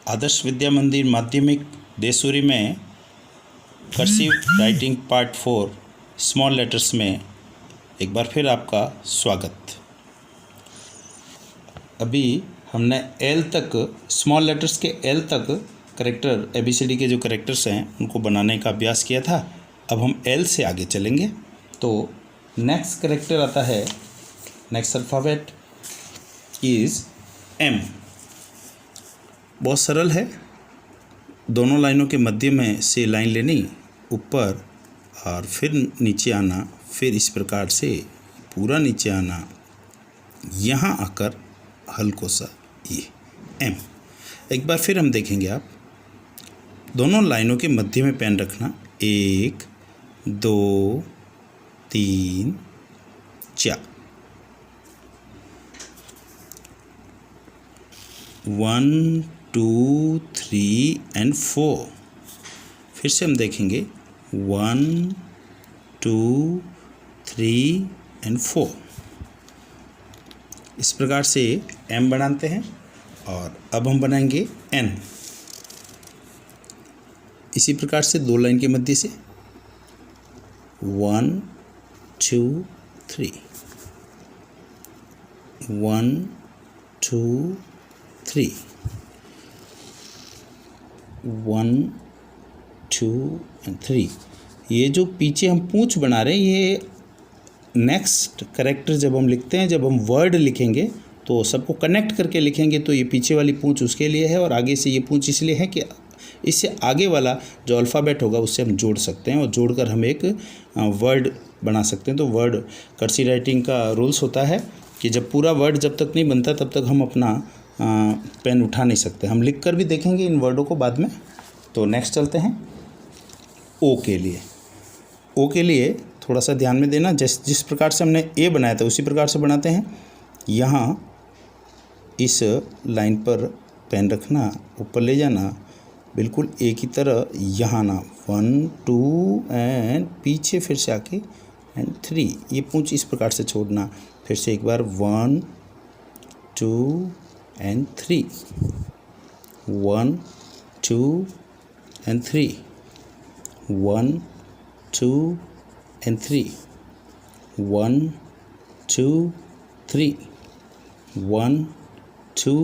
आदर्श विद्या मंदिर माध्यमिक देसूरी में cursive writing part 4 small letters में एक बार फिर आपका स्वागत। अभी हमने एल तक स्मॉल लेटर्स के एल तक करेक्टर ABCD के जो करेक्टर्स हैं उनको बनाने का अभ्यास किया था। अब हम एल से आगे चलेंगे। तो नेक्स्ट करेक्टर आता है, नेक्स्ट अल्फ़ाबेट इज़ एम। बहुत सरल है। दोनों लाइनों के मध्य में से लाइन लेनी, ऊपर और फिर नीचे आना, फिर इस प्रकार से पूरा नीचे आना, यहाँ आकर हल्को सा ये एम। एक बार फिर हम देखेंगे। आप दोनों लाइनों के मध्य में पेन रखना, 1 2 3 4, 1 2 3 and 4। फिर से हम देखेंगे 1 2 3 and 4। इस प्रकार से एम बनाते हैं। और अब हम बनाएंगे एन। इसी प्रकार से दो लाइन के मध्य से 1 2 3, 1 2 3, 1 2 and 3। ये जो पीछे हम पूंछ बना रहे हैं, ये नेक्स्ट करेक्टर जब हम लिखते हैं, जब हम वर्ड लिखेंगे तो सबको कनेक्ट करके लिखेंगे। तो ये पीछे वाली पूंछ उसके लिए है और आगे से ये पूंछ इसलिए है कि इससे आगे वाला जो अल्फ़ाबेट होगा उससे हम जोड़ सकते हैं और जोड़कर हम एक वर्ड बना सकते हैं। तो वर्ड कर्सिव राइटिंग का रूल्स होता है कि जब पूरा वर्ड जब तक नहीं बनता तब तक हम अपना पेन उठा नहीं सकते। हम लिख कर भी देखेंगे इन वर्डों को बाद में। तो नेक्स्ट चलते हैं ओ के लिए। ओ के लिए थोड़ा सा ध्यान में देना। जिस प्रकार से हमने ए बनाया था उसी प्रकार से बनाते हैं। यहाँ इस लाइन पर पेन रखना, ऊपर ले जाना, बिल्कुल ए की तरह यहाँ ना, 1 2 एंड पीछे फिर से आके एंड 3। ये पूंछ इस प्रकार से छोड़ना। फिर से एक बार 1 2 एंड 3, 1 2 एंड 3, 1 2 and 3, 1 2 3, 1 2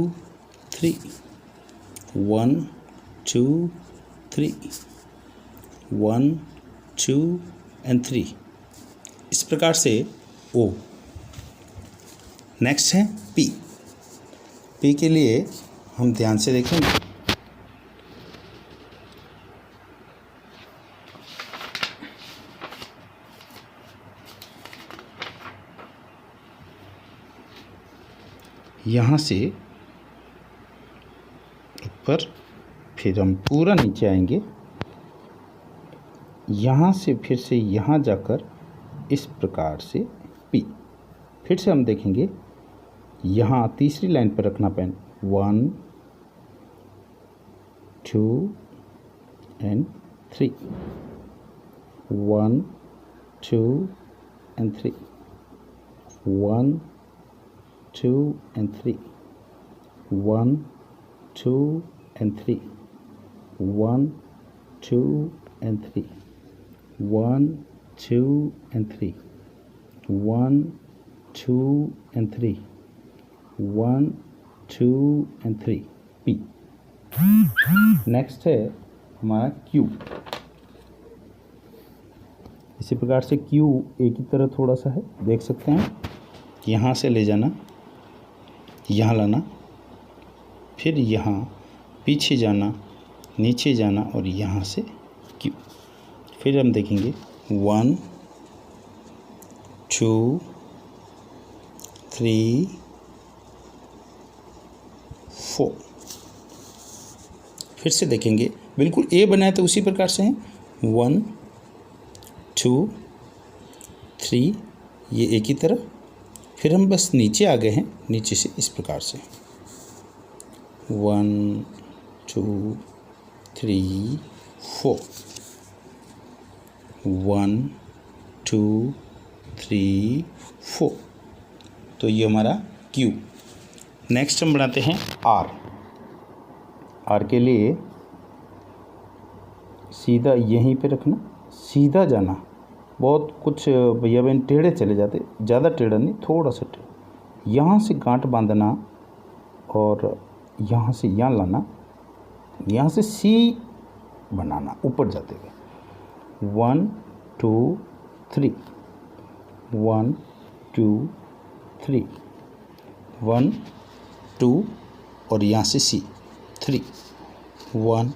3, 1 2 3, 1 2 and 3। इस प्रकार से ओ। नेक्स्ट है पी। पी के लिए हम ध्यान से देखेंगे। यहाँ से ऊपर, फिर हम पूरा नीचे आएंगे, यहाँ से फिर से यहाँ जाकर इस प्रकार से पी। फिर से हम देखेंगे, यहाँ तीसरी लाइन पर रखना pen, 1 2 and 3, 1 2 and 3, 1 2 and 3, 1 2 and 3, 1 2 and 3, 1 2 and 3, 1 2 and 3, 1 2 and 3 P। Next है हमारा Q। इसी प्रकार से Q ए की तरह थोड़ा सा है, देख सकते हैं। यहाँ से ले जाना, यहाँ लाना, फिर यहाँ पीछे जाना, नीचे जाना और यहाँ से क्यू। फिर हम देखेंगे 1 2 3 4। फिर से देखेंगे, बिल्कुल ए बनाया तो उसी प्रकार से हैं, 1 2 3, ये ए की तरह। फिर हम बस नीचे आ गए हैं, नीचे से इस प्रकार से 1 2 3 4, 1 2 3 4। तो ये हमारा Q। नेक्स्ट हम बनाते हैं R। आर के लिए सीधा यहीं पे रखना, सीधा जाना। बहुत कुछ भैया बहन टेढ़े चले जाते, ज़्यादा टेढ़ा नहीं, थोड़ा सा टेढ़ा। यहाँ से गांठ बांधना और यहाँ से यहाँ लाना, यहाँ से सी बनाना ऊपर जाते हुए। 1 2 3, 1 2 3, 1 2 और यहाँ से सी 3, 1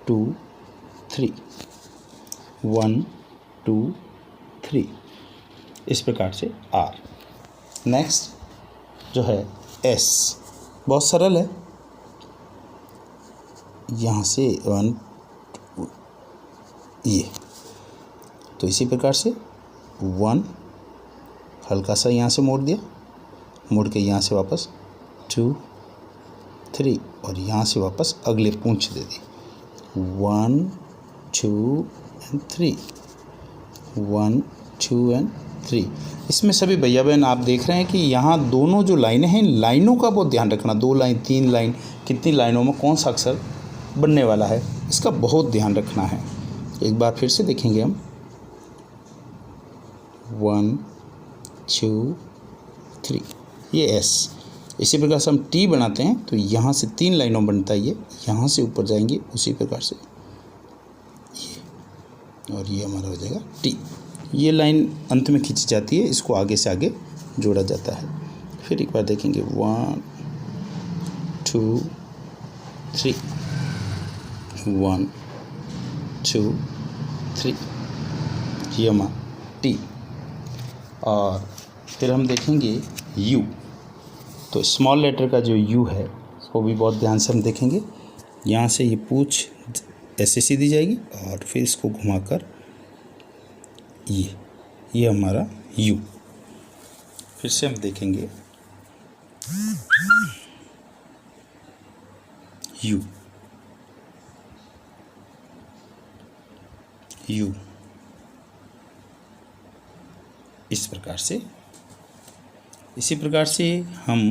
2 3, 1 2 3, इस प्रकार से आर। नेक्स्ट जो है एस, बहुत सरल है। यहाँ से 1 ये, तो इसी प्रकार से 1 हल्का सा यहाँ से मोड़ दिया, मोड़ के यहाँ से वापस 2 3 और यहाँ से वापस अगले पूंछ दे दी। 1 2 and 3, 1 2 and 3। इसमें सभी भैया बहन आप देख रहे हैं कि यहाँ दोनों जो लाइनें हैं, लाइनों का बहुत ध्यान रखना। 2 लाइन 3 लाइन, कितनी लाइनों में कौन सा अक्षर बनने वाला है, इसका बहुत ध्यान रखना है। एक बार फिर से देखेंगे हम। 1 2 3, ये एस। इसी प्रकार से हम टी बनाते हैं तो यहाँ से 3 लाइनों बनता है ये, यहाँ से ऊपर जाएंगे उसी प्रकार से ये, और ये हमारा हो जाएगा टी। ये लाइन अंत में खींची जाती है, इसको आगे से आगे जोड़ा जाता है। फिर एक बार देखेंगे 1 2 3, 1 2 3, ये हमारा टी। और फिर हम देखेंगे यू, तो स्मॉल लेटर का जो यू है उसको भी बहुत ध्यान से हम देखेंगे। यहाँ से ये पूंछ ऐसे सीधी जाएगी और फिर इसको घुमाकर ये हमारा यू। फिर से हम देखेंगे यू यू, इस प्रकार से। इसी प्रकार से हम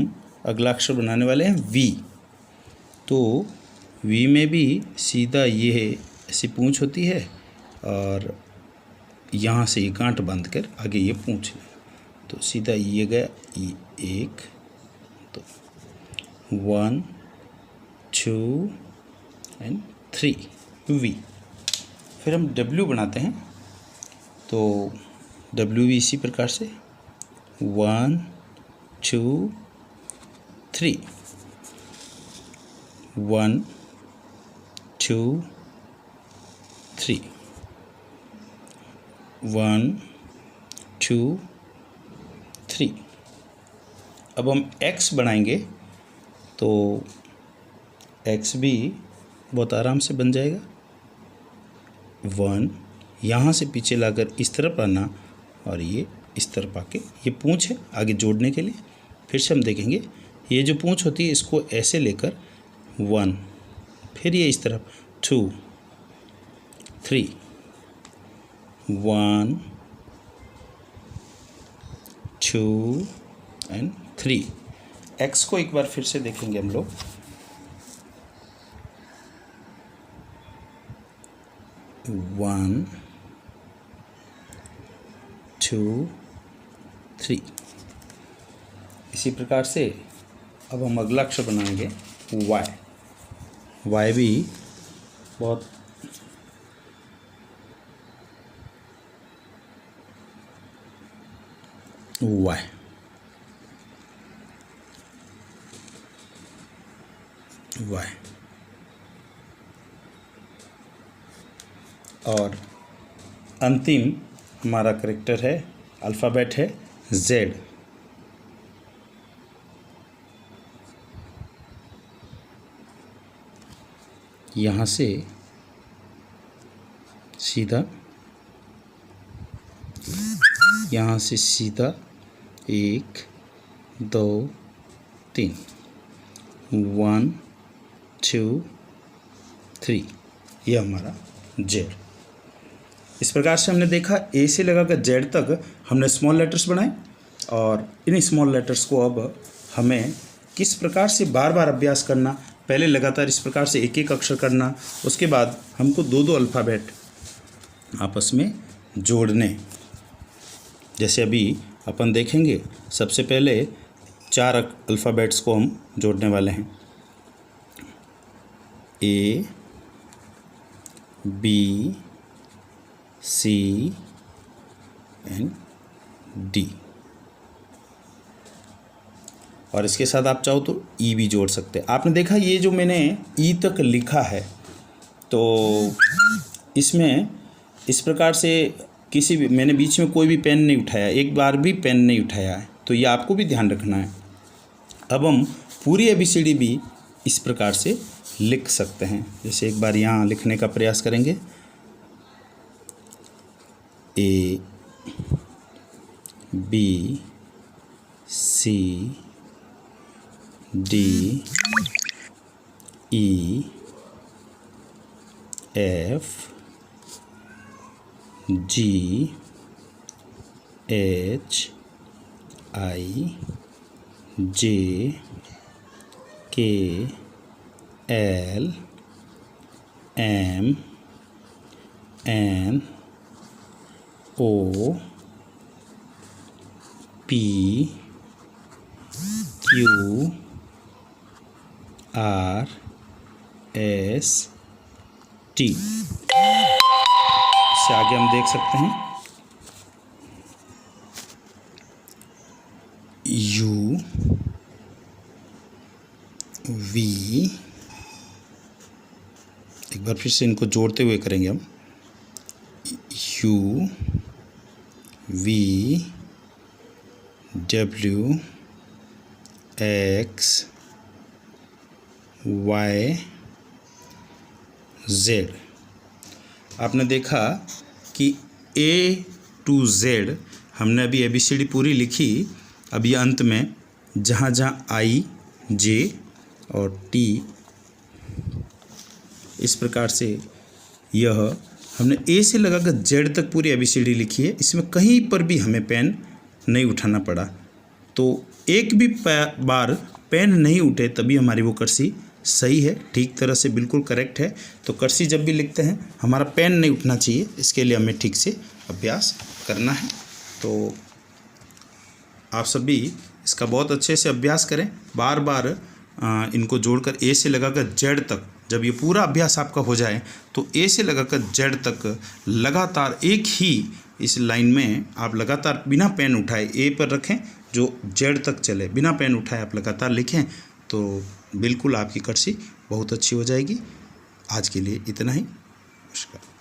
अगला अक्षर बनाने वाले हैं वी। तो वी में भी सीधा ये ऐसी पूंछ होती है और यहाँ से ये गांठ बांध कर आगे ये पूंछ, तो सीधा ये गया, ये 1 2 1 2 and 3 वी। फिर हम डब्ल्यू बनाते हैं, तो डब्ल्यू भी इसी प्रकार से 1 2 3, 1 2 3, 1 2 3। अब हम एक्स बनाएंगे तो एक्स भी बहुत आराम से बन जाएगा। 1 यहाँ से पीछे लाकर इस तरफ आना और ये इस तरफ आके, ये पूंछ है आगे जोड़ने के लिए। फिर से हम देखेंगे ये जो पूंछ होती है इसको ऐसे लेकर 1, फिर ये इस तरफ 2 3, 1 2 and 3। एक्स को एक बार फिर से देखेंगे हम लोग। 1 2 3। इसी प्रकार से अब हम अगला अक्षर बनाएंगे वाई। वाई भी बहुत वाई वाई और अंतिम हमारा कैरेक्टर है, अल्फ़ाबेट है जेड। यहाँ से सीधा, यहाँ से सीधा 1 2 3, 1 2 3, यह हमारा जेड। इस प्रकार से हमने देखा ए से लगाकर जेड तक हमने स्मॉल लेटर्स बनाए, और इन स्मॉल लेटर्स को अब हमें किस प्रकार से बार बार अभ्यास करना, पहले लगातार इस प्रकार से एक एक अक्षर करना, उसके बाद हमको दो दो अल्फ़ाबेट आपस में जोड़ने। जैसे अभी अपन देखेंगे, सबसे पहले 4 अल्फ़ाबेट्स को हम जोड़ने वाले हैं, A B C and D, और इसके साथ आप चाहो तो E भी जोड़ सकते हैं। आपने देखा ये जो मैंने E तक लिखा है, तो इसमें इस प्रकार से किसी भी, मैंने बीच में कोई भी पेन नहीं उठाया, एक बार भी पेन नहीं उठाया है, तो ये आपको भी ध्यान रखना है। अब हम पूरी ABCD भी इस प्रकार से लिख सकते हैं। जैसे एक बार यहाँ लिखने का प्रयास करेंगे, A B C D E F G H I J K L M N O P Q R S T। इससे आगे हम देख सकते हैं U V, एक बार फिर से इनको जोड़ते हुए करेंगे हम, U V W X Y Z। आपने देखा कि A to Z हमने अभी ABCD पूरी लिखी। अभी अंत में जहाँ जहाँ I J और T, इस प्रकार से यह हमने A से लगाकर Z तक पूरी ABCD लिखी है। इसमें कहीं पर भी हमें पेन नहीं उठाना पड़ा, तो एक भी बार पेन नहीं उठे तभी हमारी वो कर्सी सही है, ठीक तरह से बिल्कुल करेक्ट है। तो कर्सी जब भी लिखते हैं हमारा पेन नहीं उठना चाहिए, इसके लिए हमें ठीक से अभ्यास करना है। तो आप सभी इसका बहुत अच्छे से अभ्यास करें, बार बार इनको जोड़कर A से लगाकर Z तक, जब ये पूरा अभ्यास आपका हो जाए तो A से लगाकर Z तक लगातार एक ही इस लाइन में आप लगातार बिना पेन उठाए A पर रखें, जो Z तक चले, बिना पेन उठाए आप लगातार लिखें, तो बिल्कुल आपकी कर्सी बहुत अच्छी हो जाएगी। आज के लिए इतना ही, नमस्कार।